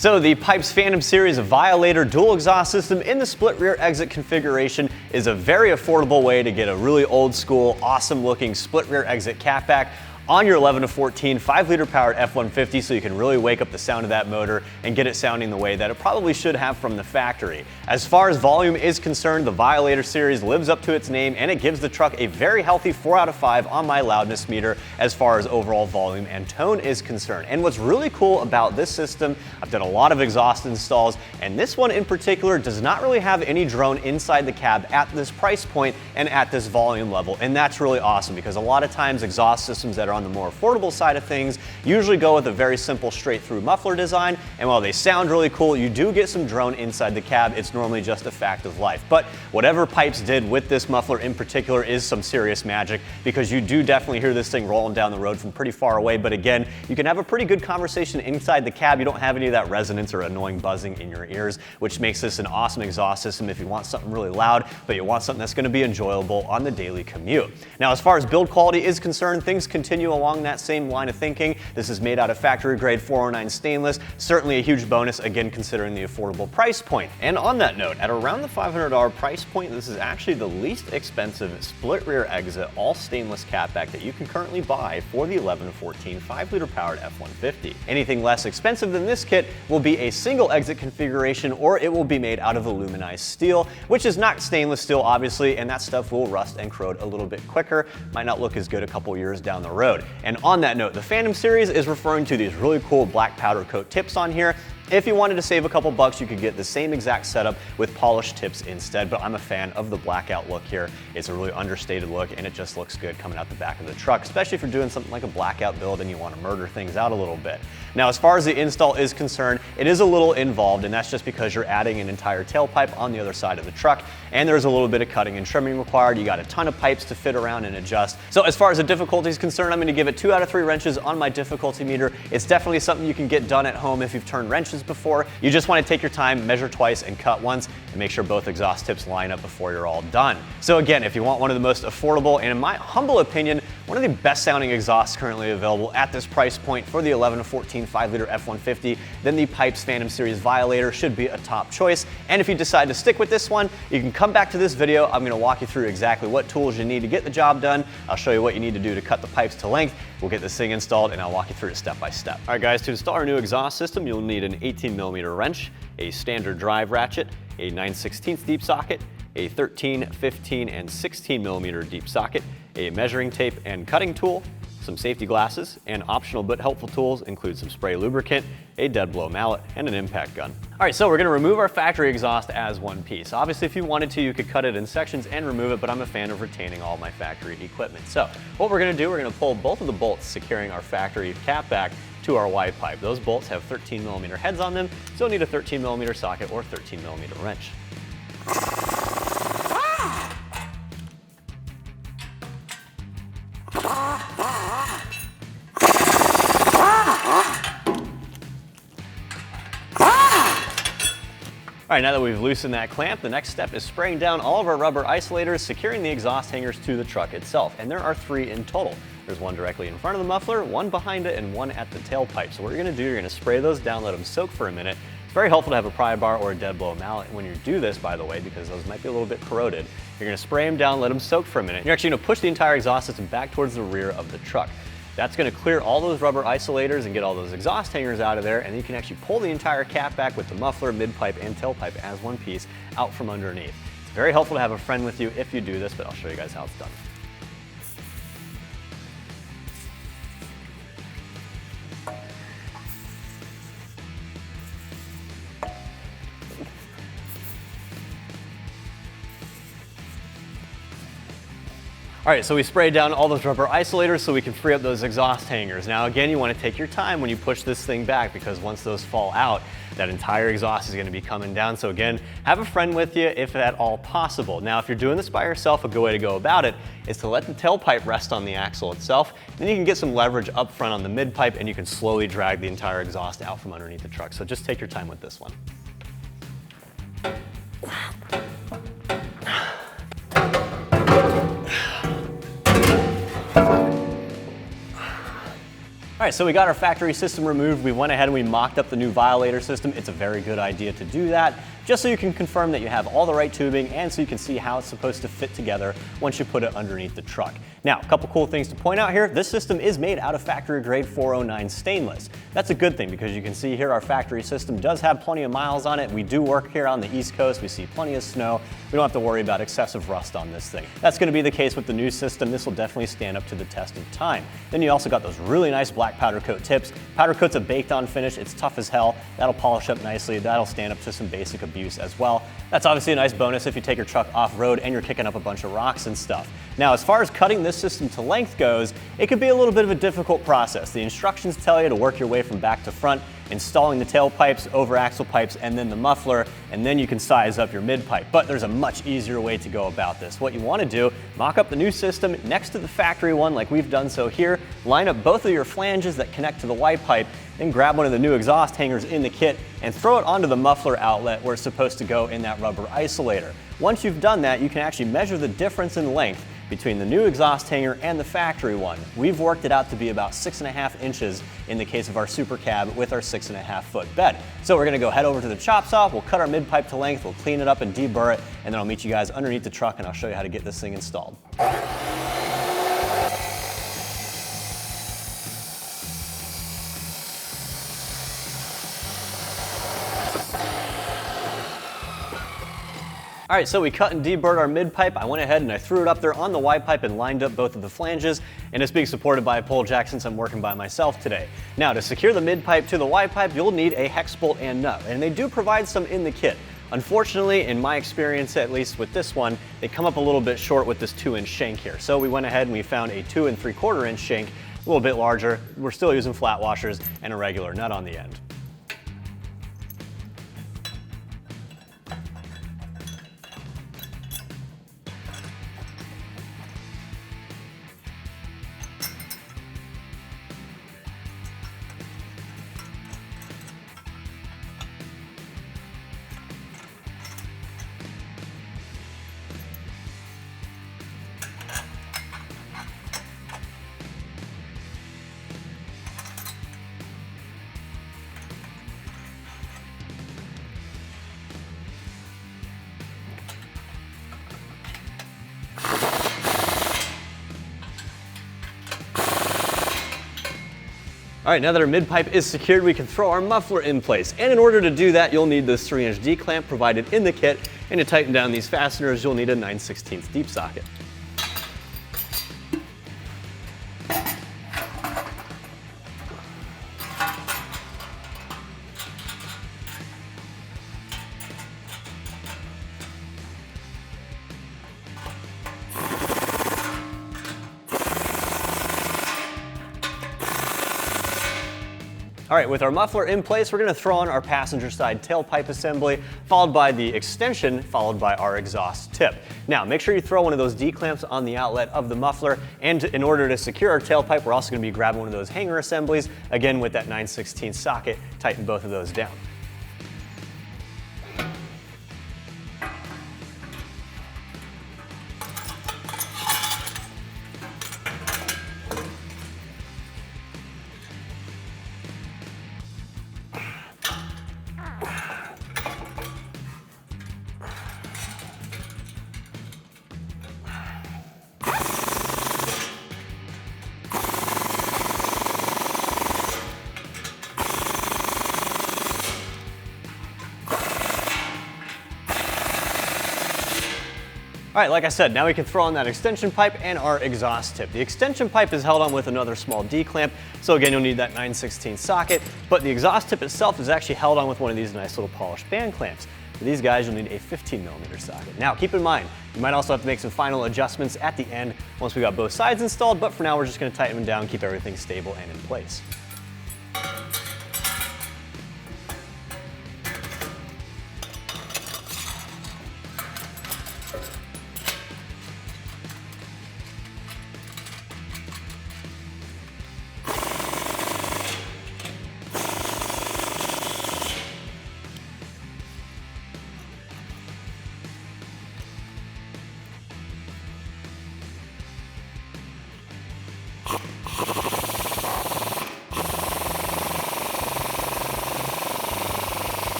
So the Pypes Phantom series of Violator dual exhaust system in the split rear exit configuration is a very affordable way to get a really old school, awesome looking split rear exit catback on your 11 to 14 5-liter powered F150, so you can really wake up the sound of that motor and get it sounding the way that it probably should have from the factory. As far as volume is concerned, the Violator series lives up to its name, and it gives the truck a very healthy 4 out of 5 on my loudness meter as far as overall volume and tone is concerned. And what's really cool about this system, I've done a lot of exhaust installs, and this one in particular does not really have any drone inside the cab at this price point and at this volume level. And that's really awesome, because a lot of times exhaust systems that are on the more affordable side of things usually go with a very simple straight through muffler design, and while they sound really cool, you do get some drone inside the cab. It's normally just a fact of life. But whatever Pypes did with this muffler in particular is some serious magic, because you do definitely hear this thing rolling down the road from pretty far away. But again, you can have a pretty good conversation inside the cab. You don't have any of that resonance or annoying buzzing in your ears, which makes this an awesome exhaust system if you want something really loud, but you want something that's going to be enjoyable on the daily commute. Now, as far as build quality is concerned, things continue along that same line of thinking. This is made out of factory grade 409 stainless, certainly a huge bonus, again, considering the affordable price point. And on that note, at around the $500 price point, this is actually the least expensive split rear exit all stainless catback that you can currently buy for the 11 to 14 5-liter powered F150. Anything less expensive than this kit will be a single exit configuration, or it will be made out of aluminized steel, which is not stainless steel obviously, and that stuff will rust and corrode a little bit quicker, might not look as good a couple years down the road. And on that note, the Phantom series is referring to these really cool black powder coat tips on here. If you wanted to save a couple bucks, you could get the same exact setup with polished tips instead, but I'm a fan of the blackout look here. It's a really understated look, and it just looks good coming out the back of the truck, especially if you're doing something like a blackout build and you want to murder things out a little bit. Now, as far as the install is concerned, it is a little involved, and that's just because you're adding an entire tailpipe on the other side of the truck, and there's a little bit of cutting and trimming required. You got a ton of pipes to fit around and adjust. So as far as the difficulty is concerned, I'm going to give it 2 out of 3 wrenches on my difficulty meter. It's definitely something you can get done at home if you've turned wrenches before. You just want to take your time, measure twice, and cut once, and make sure both exhaust tips line up before you're all done. So again, if you want one of the most affordable, and in my humble opinion, one of the best sounding exhausts currently available at this price point for the 11 to 14 5-liter F150, then the Pypes Phantom series Violator should be a top choice. And if you decide to stick with this one, you can come back to this video. I'm going to walk you through exactly what tools you need to get the job done. I'll show you what you need to do to cut the pipes to length. We'll get this thing installed, and I'll walk you through it step by step. All right, guys, to install our new exhaust system, you'll need an 18mm wrench, a standard drive ratchet, a 9/16 deep socket, a 13, 15, and 16mm deep socket, a measuring tape and cutting tool, some safety glasses, and optional but helpful tools include some spray lubricant, a dead blow mallet, and an impact gun. All right, so we're gonna remove our factory exhaust as one piece. Obviously, if you wanted to, you could cut it in sections and remove it, but I'm a fan of retaining all my factory equipment. So what we're gonna do, we're gonna pull both of the bolts securing our factory catback to our Y pipe. Those bolts have 13mm heads on them, so you'll need a 13mm socket or 13mm wrench. All right, now that we've loosened that clamp, the next step is spraying down all of our rubber isolators, securing the exhaust hangers to the truck itself. And there are 3 in total. There's one directly in front of the muffler, one behind it, and one at the tailpipe. So what you're gonna do, you're gonna spray those down, let them soak for a minute. It's very helpful to have a pry bar or a dead blow mallet when you do this, by the way, because those might be a little bit corroded. You're gonna spray them down, let them soak for a minute. You're actually gonna push the entire exhaust system back towards the rear of the truck. That's going to clear all those rubber isolators and get all those exhaust hangers out of there, and then you can actually pull the entire catback with the muffler, mid-pipe, and tailpipe as one piece out from underneath. It's very helpful to have a friend with you if you do this, but I'll show you guys how it's done. All right, so we sprayed down all those rubber isolators so we can free up those exhaust hangers. Now again, you want to take your time when you push this thing back, because once those fall out, that entire exhaust is going to be coming down. So again, have a friend with you if at all possible. Now, if you're doing this by yourself, a good way to go about it is to let the tailpipe rest on the axle itself. Then you can get some leverage up front on the mid-pipe, and you can slowly drag the entire exhaust out from underneath the truck. So just take your time with this one. All right, so we got our factory system removed. We went ahead and we mocked up the new Violator system. It's a very good idea to do that, just so you can confirm that you have all the right tubing and so you can see how it's supposed to fit together once you put it underneath the truck. Now, a couple cool things to point out here. This system is made out of factory grade 409 stainless. That's a good thing because you can see here our factory system does have plenty of miles on it. We do work here on the East Coast. We see plenty of snow. We don't have to worry about excessive rust on this thing. That's going to be the case with the new system. This will definitely stand up to the test of time. Then you also got those really nice black powder coat tips. Powder coat's a baked on finish. It's tough as hell. That'll polish up nicely. That'll stand up to some basic abuse as well. That's obviously a nice bonus if you take your truck off-road and you're kicking up a bunch of rocks and stuff. Now, as far as cutting this system to length goes, it could be a little bit of a difficult process. The instructions tell you to work your way from back to front, installing the tailpipes, over axle pipes, and then the muffler, and then you can size up your mid-pipe. But there's a much easier way to go about this. What you want to do, mock up the new system next to the factory one like we've done so here, line up both of your flanges that connect to the Y pipe, then grab one of the new exhaust hangers in the kit and throw it onto the muffler outlet where it's supposed to go in that rubber isolator. Once you've done that, you can actually measure the difference in length between the new exhaust hanger and the factory one. We've worked it out to be about 6.5 inches in the case of our super cab with our 6.5 foot bed. So we're gonna go head over to the chop saw, we'll cut our mid pipe to length, we'll clean it up and deburr it, and then I'll meet you guys underneath the truck and I'll show you how to get this thing installed. All right, so we cut and deburred our mid pipe. I went ahead and I threw it up there on the Y pipe and lined up both of the flanges, and it's being supported by a pole jack since I'm working by myself today. Now, to secure the mid pipe to the Y pipe, you'll need a hex bolt and nut, and they do provide some in the kit. Unfortunately, in my experience, at least with this one, they come up a little bit short with this 2-inch shank here. So we went ahead and we found a 2 3/4 inch shank, a little bit larger. We're still using flat washers and a regular nut on the end. All right, now that our mid pipe is secured, we can throw our muffler in place. And in order to do that, you'll need this 3-inch D-clamp provided in the kit. And to tighten down these fasteners, you'll need a 9/16 deep socket. All right, with our muffler in place, we're gonna throw on our passenger side tailpipe assembly, followed by the extension, followed by our exhaust tip. Now, make sure you throw one of those D-clamps on the outlet of the muffler, and in order to secure our tailpipe, we're also gonna be grabbing one of those hanger assemblies, again with that 9/16 socket, tighten both of those down. All right, like I said, now we can throw on that extension pipe and our exhaust tip. The extension pipe is held on with another small D-clamp, so again, you'll need that 9/16 socket, but the exhaust tip itself is actually held on with one of these nice little polished band clamps. For these guys, you'll need a 15mm socket. Now, keep in mind, you might also have to make some final adjustments at the end once we got both sides installed, but for now, we're just gonna tighten them down, keep everything stable and in place.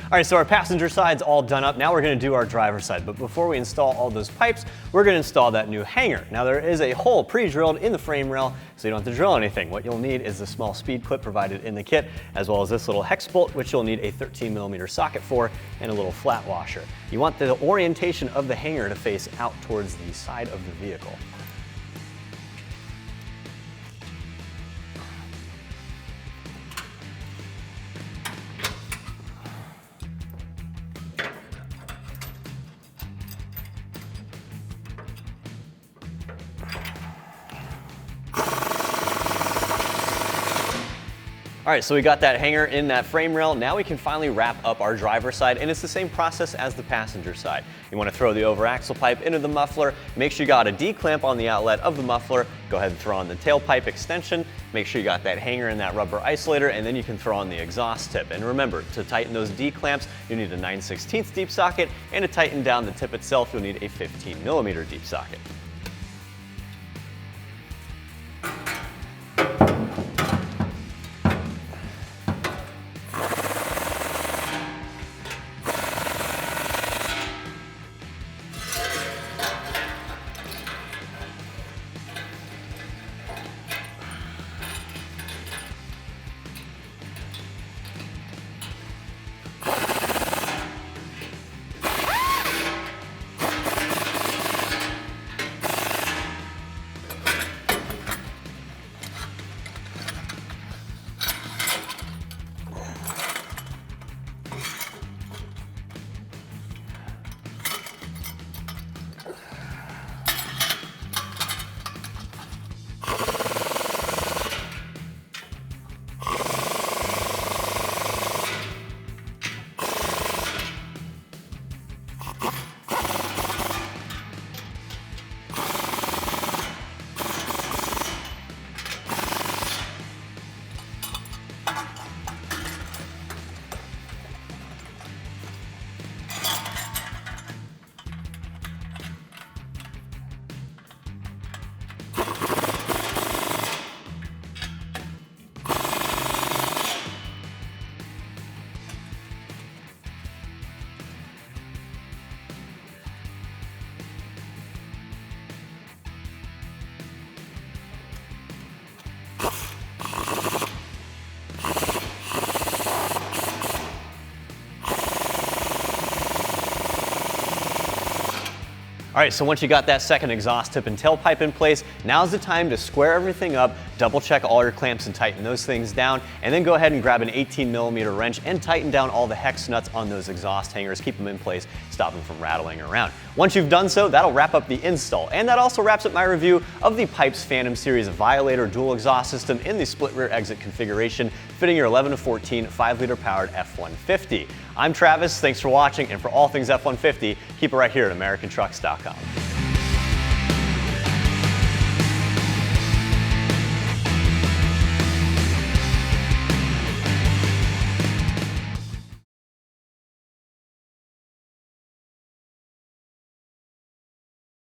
All right, so our passenger side's all done up. Now we're gonna do our driver's side. But before we install all those pipes, we're gonna install that new hanger. Now there is a hole pre-drilled in the frame rail, so you don't have to drill anything. What you'll need is the small speed clip provided in the kit, as well as this little hex bolt, which you'll need a 13mm socket for, and a little flat washer. You want the orientation of the hanger to face out towards the side of the vehicle. All right, so we got that hanger in that frame rail. Now we can finally wrap up our driver's side, and it's the same process as the passenger side. You want to throw the over axle pipe into the muffler. Make sure you got a D-clamp on the outlet of the muffler. Go ahead and throw on the tailpipe extension. Make sure you got that hanger and that rubber isolator, and then you can throw on the exhaust tip. And remember, to tighten those D-clamps, you need a 9/16 deep socket, and to tighten down the tip itself, you'll need a 15mm deep socket. All right, so once you got that second exhaust tip and tailpipe in place, now's the time to square everything up, double check all your clamps and tighten those things down, and then go ahead and grab an 18mm wrench and tighten down all the hex nuts on those exhaust hangers. Keep them in place, stop them from rattling around. Once you've done so, that'll wrap up the install. And that also wraps up my review of the Pypes Phantom series Violator dual exhaust system in the split rear exit configuration, fitting your 11 to 14 5-liter powered F150. I'm Travis, thanks for watching, and for all things F150, keep it right here at AmericanTrucks.com.